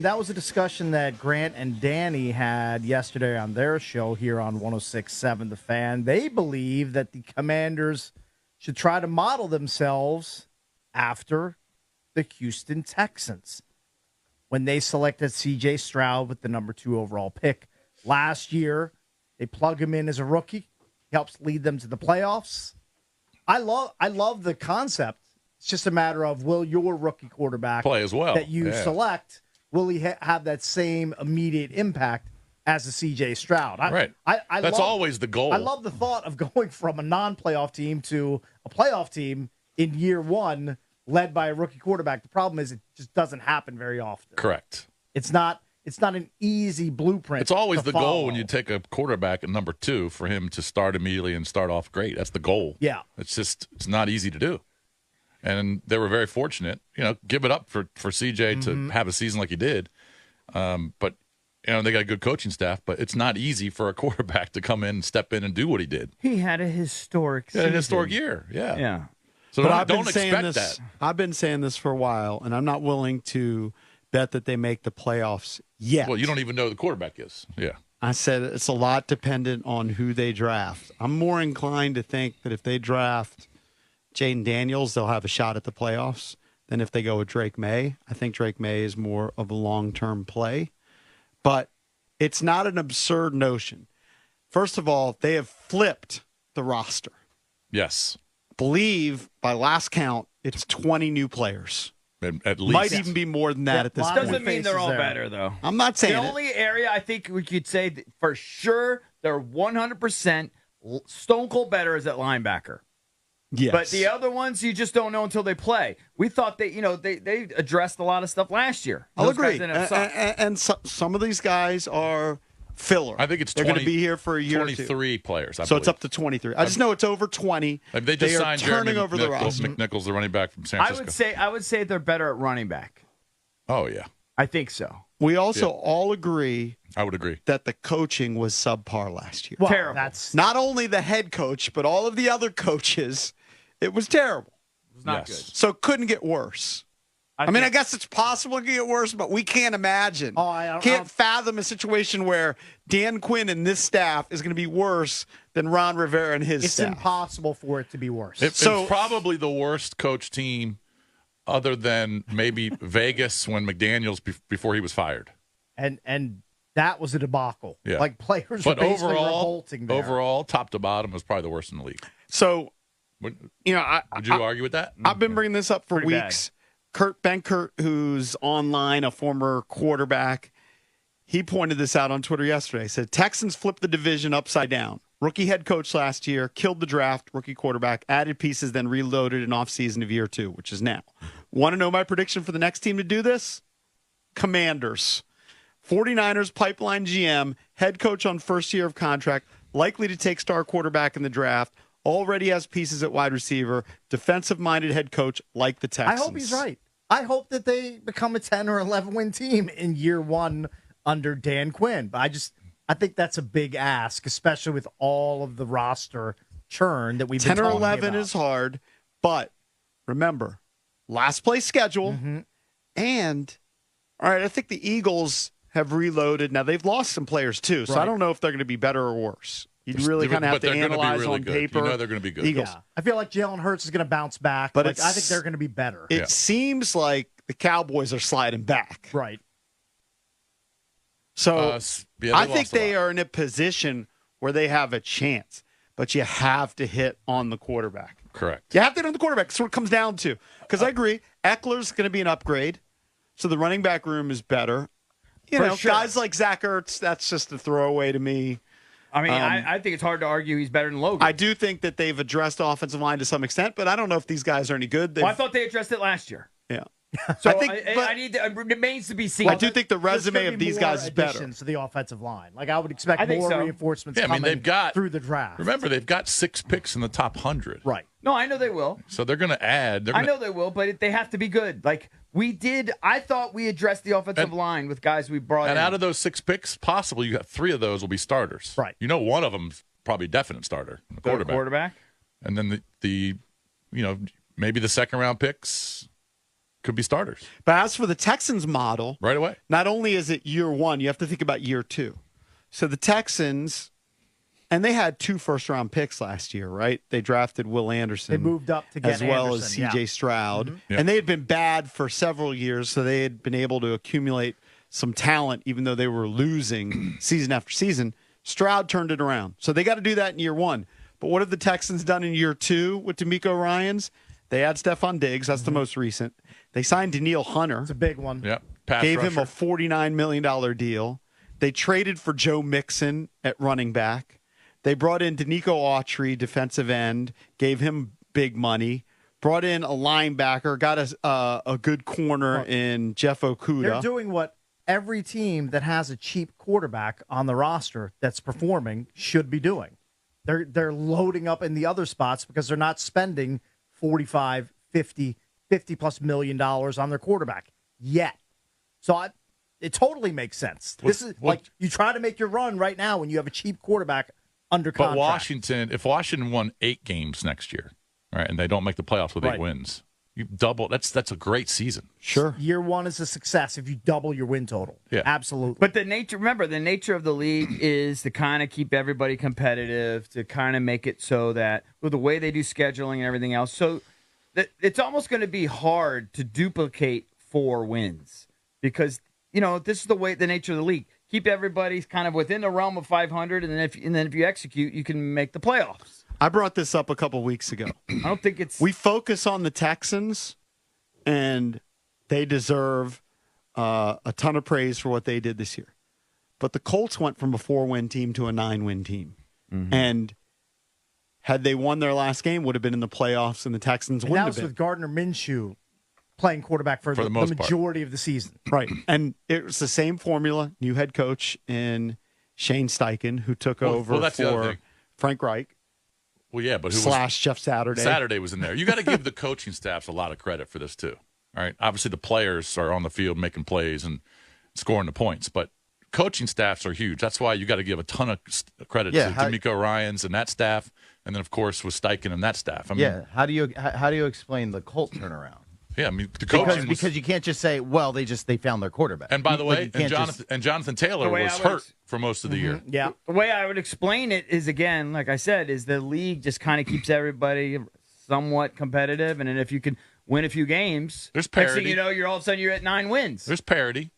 That was a discussion that Grant and Danny had yesterday on their show here on 106.7 The Fan. They believe that the Commanders should try to model themselves after the Houston Texans when they selected C.J. Stroud with the number 2 overall pick. Last year, they plug him in as a rookie. He helps lead them to the playoffs. I love the concept. It's just a matter of, will your rookie quarterback play as well that you select, will he have that same immediate impact as a C.J. Stroud? Right. That's always the goal. I love the thought of going from a non-playoff team to a playoff team in year one, led by a rookie quarterback. The problem is it just doesn't happen very often. Correct. It's not an easy blueprint. It's always the follow. goal when you take a quarterback at number 2 for him to start immediately and start off great. That's the goal. Yeah. It's not easy to do. And they were very fortunate. Give it up for CJ to have a season like he did. But they got a good coaching staff, but it's not easy for a quarterback to come in and step in and do what he did. He had a historic season. A historic year, yeah. Yeah. So don't expect that. I've been saying this for a while, and I'm not willing to bet that they make the playoffs yet. Well, you don't even know who the quarterback is. Yeah. I said it's a lot dependent on who they draft. I'm more inclined to think that if they draft Jaden Daniels, they'll have a shot at the playoffs than if they go with Drake May. I think Drake May is more of a long-term play. But it's not an absurd notion. First of all, they have flipped the roster. Yes. I believe, by last count, it's 20 new players. At least. Might even be more than that at this point. Doesn't mean they're all better, though. I'm not saying the only area I think we could say that for sure they're 100% stone cold better is at linebacker. Yes. But the other ones, you just don't know until they play. We thought they addressed a lot of stuff last year. I'll agree. And some of these guys are filler. I think they're going to be here for a year 23 players, I So believe. it's up to 23. I just know it's over 20. They just signed turning Jeremy over the roster. McNichols, the running back from San Francisco. I would say they're better at running back. Oh, yeah. I think so. We also all agree. I would agree that the coaching was subpar last year. Well, terrible. That's not only the head coach, but all of the other coaches. It was terrible. It was not good. So it couldn't get worse. I guess it's possible it could get worse, but we can't imagine. Can't fathom a situation where Dan Quinn and this staff is going to be worse than Ron Rivera and his staff. It's impossible for it to be worse. It's probably the worst coach team other than maybe Vegas when McDaniels before he was fired. And that was a debacle. Yeah. Like players were basically revolting there. Overall, top to bottom was probably the worst in the league. So, would you argue with that? I've been bringing this up for Pretty weeks. Kurt Benkert, who's online, a former quarterback, he pointed this out on Twitter yesterday. He said, Texans flipped the division upside down. Rookie head coach last year, killed the draft, rookie quarterback, added pieces, then reloaded in offseason of year 2, which is now. Want to know my prediction for the next team to do this? Commanders. 49ers pipeline GM, head coach on first year of contract, likely to take star quarterback in the draft, already has pieces at wide receiver, defensive-minded head coach like the Texans. I hope he's right. I hope that they become a 10 or 11-win team in year 1 under Dan Quinn. But I think that's a big ask, especially with all of the roster churn that we've been talking about. 10 or 11 is hard, but remember, last place schedule, and, all right, I think the Eagles have reloaded. Now, they've lost some players, too, so I don't know if they're going to be better or worse. You really kind of have to analyze on paper. You know they're going to be good. Eagles. Yeah. I feel like Jalen Hurts is going to bounce back, but I think they're going to be better. It seems like the Cowboys are sliding back. Right. So I think they are in a position where they have a chance, but you have to hit on the quarterback. Correct. You have to hit on the quarterback. That's what it comes down to. Because I agree, Eckler's going to be an upgrade, so the running back room is better. Guys like Zach Ertz, that's just a throwaway to me. I mean, I think it's hard to argue he's better than Logan. I do think that they've addressed offensive line to some extent, but I don't know if these guys are any good. I thought they addressed it last year. Yeah. So it remains to be seen. I do think the resume of these guys is better. To the offensive line. Like I would expect more reinforcements coming through the draft. Remember, they've got 6 picks in the top 100. Right. No, I know they will. So they're going to add. I know they will, but they have to be good. Like we did. I thought we addressed the offensive line with guys we brought in. And out of those 6 picks, possibly you got 3 of those will be starters. Right. One of them's probably definite starter, the quarterback. And then the maybe the second round picks. could be starters But as for the Texans model, right away. not only is it year one, you have to think about year two. So the Texans, and they had 2 first-round picks last year, right? They drafted Will Anderson. They moved up to get as well Anderson, as C.J. Stroud. Yep. And they had been bad for several years, so they had been able to accumulate some talent, even though they were losing season after season. Stroud turned it around. So they got to do that in year one. But what have the Texans done in year two with DeMeco Ryans? They had Stephon Diggs. That's the most recent. They signed Daniil Hunter. It's a big one. Yep. Pass Gave him a rusher. $49 million deal. They traded for Joe Mixon at running back. They brought in Danico Autry, defensive end, gave him big money. Brought in a linebacker, got a good corner in Jeff Okudah. They're doing what every team that has a cheap quarterback on the roster that's performing should be doing. They're loading up in the other spots because they're not spending 45, 50 plus $50 million on their quarterback yet. So it totally makes sense. This is like you try to make your run right now when you have a cheap quarterback under contract. But Washington, if Washington won 8 games next year, right, and they don't make the playoffs with 8 wins, you double. That's a great season. Sure. Year one is a success if you double your win total. Yeah. Absolutely. But the nature of the league is to kind of keep everybody competitive, to kind of make it so that with the way they do scheduling and everything else, so that it's almost going to be hard to duplicate 4 wins because this is the nature of the league. Keep everybody kind of within the realm of 500, and then if you execute, you can make the playoffs. I brought this up a couple weeks ago. I don't think it's We focus on the Texans, and they deserve a ton of praise for what they did this year. But the Colts went from a 4-win team to a 9-win team. Mm-hmm. And had they won their last game, would have been in the playoffs, and the Texans and wouldn't that have was been. with Gardner Minshew playing quarterback for the most part. majority of the season. Right. And it was the same formula, new head coach in Shane Steichen, who took over that's the other for thing. Frank Reich Well, yeah, but who / Jeff Saturday. Saturday was in there. You got to give the coaching staffs a lot of credit for this too. All right, obviously the players are on the field making plays and scoring the points, but coaching staffs are huge. That's why you got to give a ton of credit to DeMeco Ryans and that staff, and then of course with Steichen and that staff. I mean, How do you explain the Colt turnaround? yeah, I mean the coaching Because you can't just say, well, they found their quarterback. And by the way, you can't Jonathan Taylor The way was I would hurt for most of the year. Yeah. The way I would explain it is, again, like I said, is the league just kind of keeps everybody somewhat competitive, and then if you can win a few games, There's next thing parity. you know, you're all of a sudden you're at 9 wins. There's parity.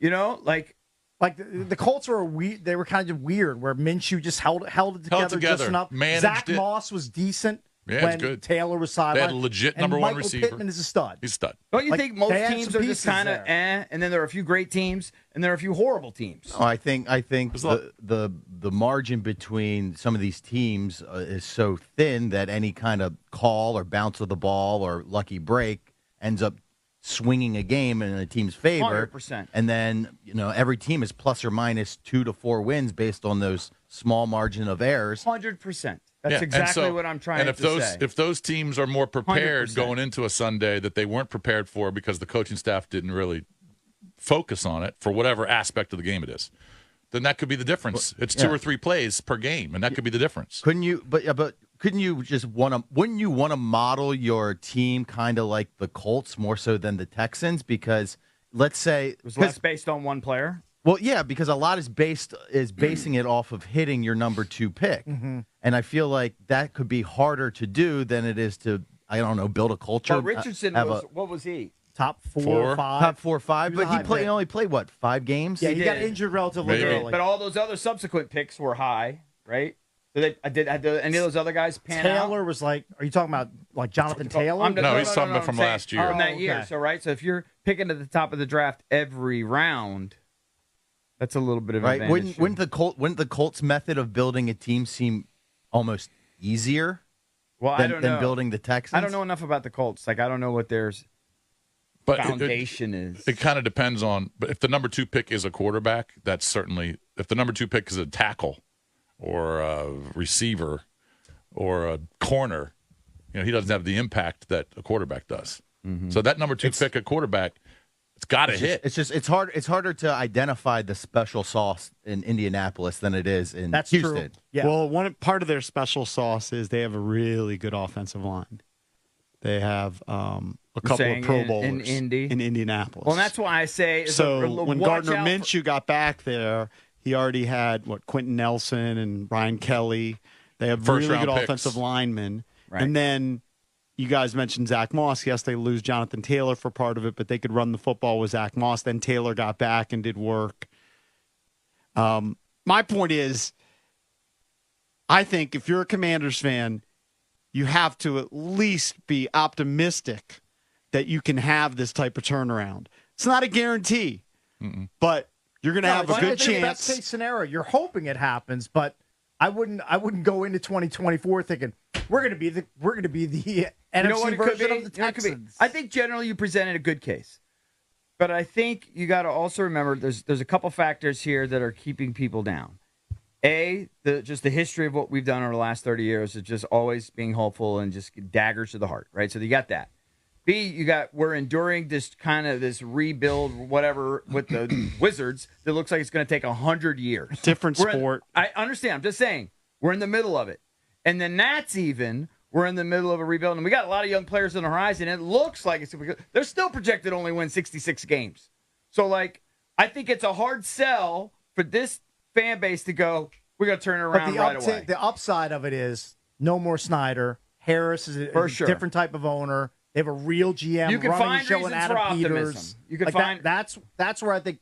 Like the Colts were they were kind of weird where Minshew just held it together just enough. Managed Zach it. Moss was decent Yeah, when it's good. Taylor was They had sidelined. a legit and number one Michael receiver. Pittman is a stud. He's a stud. don't you Like, think most they had teams some are just pieces kind of there. and then there are a few great teams, and there are a few horrible teams. Oh, I think There's a lot- the margin between some of these teams is so thin that any kind of call or bounce of the ball or lucky break ends up swinging a game in a team's favor. 100%. And then every team is plus or minus 2 to 4 wins based on those small margin of errors. 100%. That's Yeah, and exactly so- what I'm trying and to say. if those teams are more prepared 100%. going into a Sunday that they weren't prepared for because the coaching staff didn't really focus on it for whatever aspect of the game it is, then that could be the difference. It's 2 or 3 plays per game, and that could be the difference. Couldn't you? But couldn't you just wouldn't you want to model your team kind of like the Colts more so than the Texans? Because let's say it was less based on one player. Well, yeah, because a lot is basing it off of hitting your number 2 pick, and I feel like that could be harder to do than it is to build a culture. But Richardson what was he? Top 4 4. or 5. top 4 or 5, He was a but high pick. he only played what 5 games? Yeah, he got did. injured relatively Maybe. early. But all those other subsequent picks were high, right? Did any of those other guys pan out? Taylor was like, are you talking about like Jonathan Taylor? No, he's talking about I'm from saying last year. From that Oh, year. okay. So, right? So if you're picking at the top of the draft every round, that's a little bit of Right? advantage. Wouldn't the Colts method of building a team seem almost easier well, I don't than know. building the Texans? I don't know enough about the Colts. Like, I don't know what their But foundation is. It kind of depends on. But if the number 2 pick is a quarterback, that's certainly. If the number 2 pick is a tackle or a receiver or a corner, he doesn't have the impact that a quarterback does. So that number 2 pick, a quarterback, it's got to hit. It's hard. It's harder to identify the special sauce in Indianapolis than it is in That's Houston. true. Yeah. Well, one part of their special sauce is they have a really good offensive line. They have a a couple of Pro Bowlers in Indy. in Indianapolis. Well, that's why I say. So when Gardner watch out Minshew got back there, he already had Quentin Nelson and Ryan Kelly. They have really First-round good picks. offensive linemen. Right. And then you guys mentioned Zach Moss. Yes, they lose Jonathan Taylor for part of it, but they could run the football with Zach Moss. Then Taylor got back and did work. My point is, I think if you're a Commanders fan, you have to at least be optimistic that you can have this type of turnaround. It's not a guarantee, but you're going to have a good chance. Best case scenario, you're hoping it happens, but I wouldn't go into 2024 thinking we're going to be the NFC version of the Texans. I think generally you presented a good case, but I think you got to also remember there's a couple factors here that are keeping people down. Just the history of what we've done over the last 30 years is just always being hopeful and just daggers to the heart, right? So you got that. B, we're enduring this kind of this rebuild, whatever, with the Wizards that looks like it's going to take 100 years. Different sport. I understand. I'm just saying we're in the middle of it. And the Nats we're in the middle of a rebuild, and we got a lot of young players on the horizon. It looks like they're still projected to only win 66 games. So, I think it's a hard sell for this fan base to go, we're going to turn it around right away. The upside of it is no more Snyder. Harris is a different type of owner. They have a real GM. You can running find the show reasons with Adam for optimism. Peters. You can find that's where I think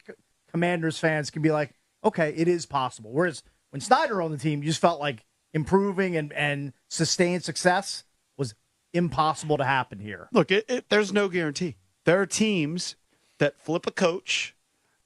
Commanders fans can be like, okay, it is possible. Whereas when Snyder owned the team, you just felt like improving and sustained success was impossible to happen here. Look, there's no guarantee. There are teams that flip a coach,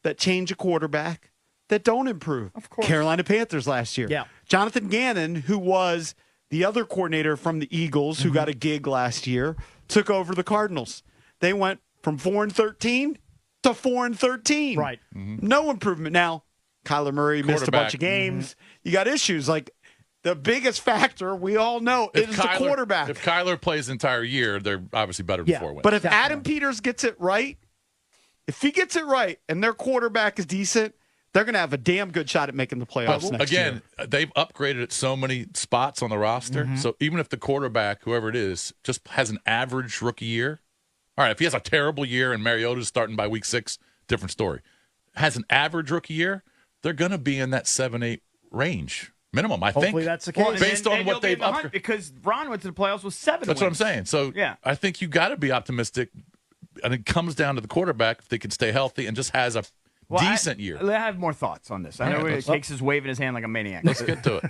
that change a quarterback, that don't improve. Of course. Carolina Panthers last year. Yeah. Jonathan Gannon, who was the other coordinator from the Eagles, who got a gig last year, took over the Cardinals. They went from 4-13 to 4-13. Right. No improvement. Now, Kyler Murray missed a bunch of games. You got issues. The biggest factor we all know is the quarterback. If Kyler plays the entire year, they're obviously better than 4 wins. But if Adam Peters gets it right, if he gets it right and their quarterback is decent, they're going to have a damn good shot at making the playoffs next year. Again, they've upgraded at so many spots on the roster. So even if the quarterback, whoever it is, just has an average rookie year, all right, if he has a terrible year and Mariota's starting by week 6, different story. Has an average rookie year, they're going to be in that 7-8 range minimum, I think. Hopefully that's the case. Based on what they've upgraded. Because Ron went to the playoffs with 7 That's wins. what I'm saying. So I think you got to be optimistic. And it comes down to the quarterback if they can stay healthy and just has a decent year. I have more thoughts on this. I know Cakes is waving his hand like a maniac. Let's get to it.